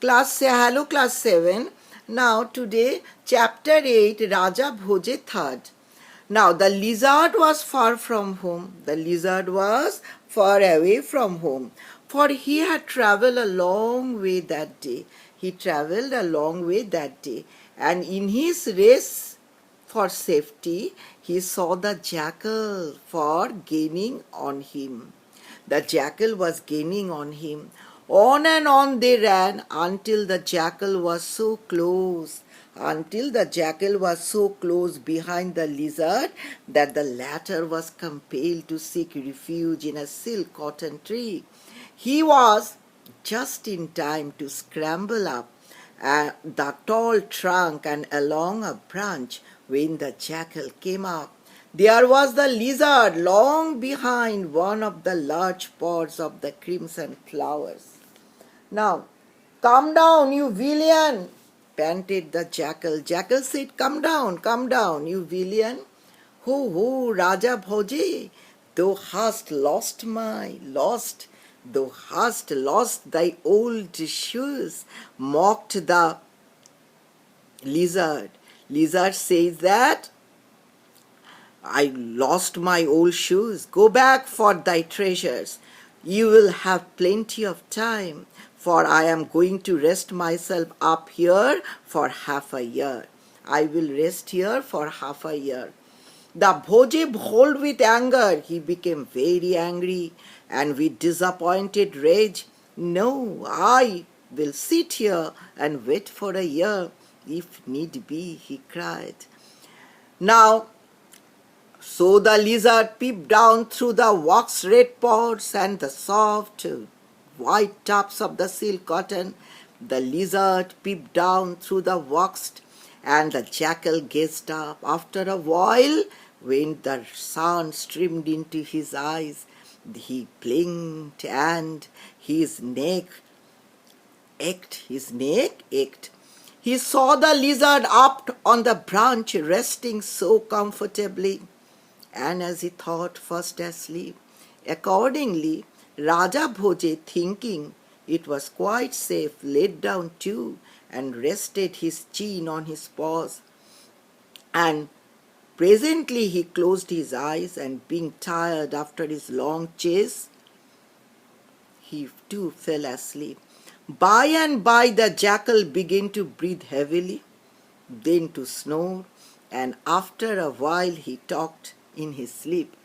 Hello class 7. Now today chapter 8 Raja Bhoje third. Now the lizard was far from home. The lizard was far away from home, for he had travelled a long way that day. He travelled a long way that day, and in his race for safety, he saw the jackal for gaining on him. The jackal was gaining on him. On and on they ran until the jackal was so close, behind the lizard that the latter was compelled to seek refuge in a silk cotton tree. He was just in time to scramble up the tall trunk and along a branch when the jackal came up. There was the lizard long behind one of the large pots of the crimson flowers. Now, come down, you villain, panted the jackal. Jackal said, come down, you villain. Ho, Raja Bhoje, thou hast lost thy old shoes, mocked the lizard. Lizard says that, I lost my old shoes. Go back for thy treasures. You will have plenty of time, for I am going to rest myself up here for half a year. I will rest here for half a year. The Bhoje bowled with anger. He became very angry, and with disappointed rage, no, I will sit here and wait for a year, if need be, he cried. Now, so the lizard peeped down through the wax-red pods and the soft white tops of the silk cotton. The lizard peeped down through the waxed, and the jackal gazed up. After a while, when the sun streamed into his eyes, he blinked and his neck ached. He saw the lizard up on the branch resting so comfortably, and as he thought, fast asleep. Accordingly, Raja Bhoje, thinking it was quite safe, laid down too and rested his chin on his paws. And presently he closed his eyes, and being tired after his long chase, he too fell asleep. By and by the jackal began to breathe heavily, then to snore, and after a while he talked in his sleep.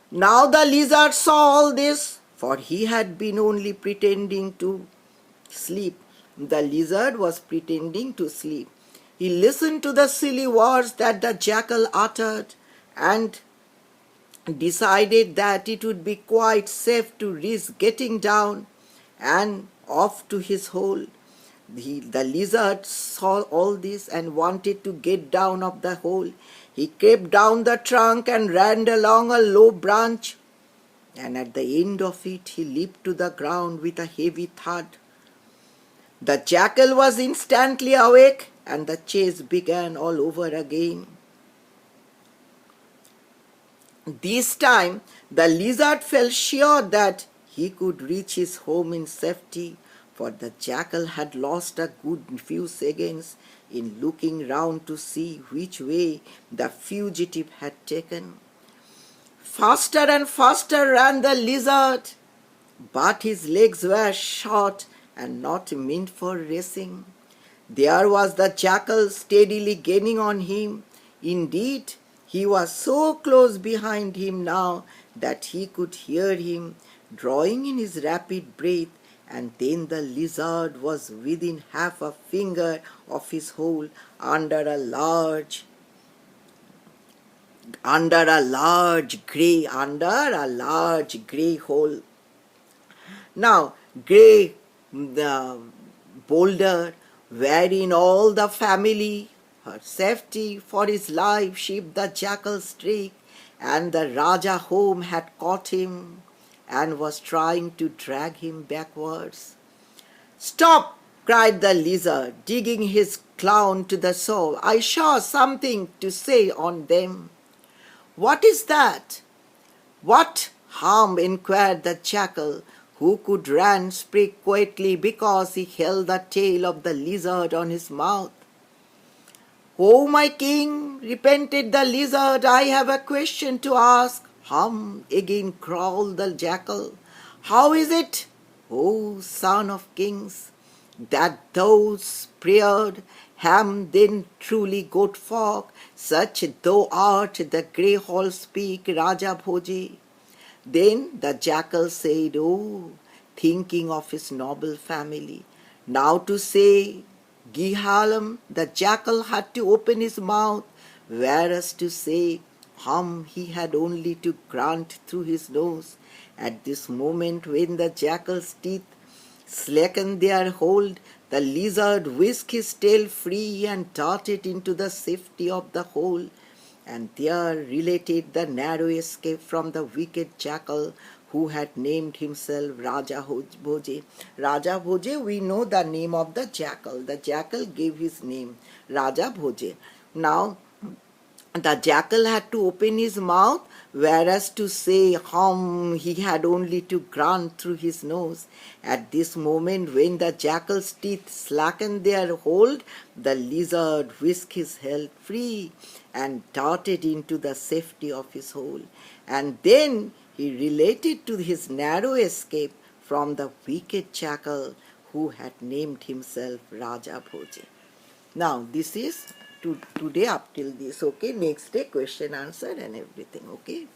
Now the lizard saw all this, for he had been only pretending to sleep. The lizard was pretending to sleep. He listened to the silly words that the jackal uttered and decided that it would be quite safe to risk getting down and off to his hole. The lizard saw all this and wanted to get down off the hole. He crept down the trunk and ran along a low branch, and at the end of it he leaped to the ground with a heavy thud. The jackal was instantly awake, and the chase began all over again. This time the lizard felt sure that he could reach his home in safety, for the jackal had lost a good few seconds in looking round to see which way the fugitive had taken. Faster and faster ran the lizard, but his legs were short and not meant for racing. There was the jackal steadily gaining on him. Indeed, he was so close behind him now that he could hear him drawing in his rapid breath, and then the lizard was within half a finger of his hole under a large grey hole. Now, grey the boulder wherein all the family, her safety for his life, shipped the jackal's trick, and the Raja home had caught him and was trying to drag him backwards. Stop! Cried the lizard, digging his claw into the soil. I saw something to say on them. What is that? What harm? Inquired the jackal, who could run, speak quietly because he held the tail of the lizard on his mouth. "O my king," repented the lizard, "I have a question to ask." "Hum," again growled the jackal. "How is it, O son of kings, that thou spared ham then truly goat folk, such thou art the grey hall speak, Raja Bhoji?" Then the jackal said, "Oh, thinking of his noble family, now to say Gihalam, the jackal had to open his mouth, whereas to say hum he had only to grunt through his nose. At this moment, when the jackal's teeth slackened their hold, the lizard whisked his tail free and darted into the safety of the hole, and there related the narrow escape from the wicked jackal who had named himself Raja Bhoje. Raja Bhoje, we know the name of the jackal. The jackal gave his name, Raja Bhoje. Now, the jackal had to open his mouth, whereas to say hum he had only to grunt through his nose. At this moment, when the jackal's teeth slackened their hold, the lizard whisked his head free and darted into the safety of his hole. And then he related to his narrow escape from the wicked jackal who had named himself Raja Bhoje. Now, this is today up till this, okay? Next day, question, answer and everything, okay?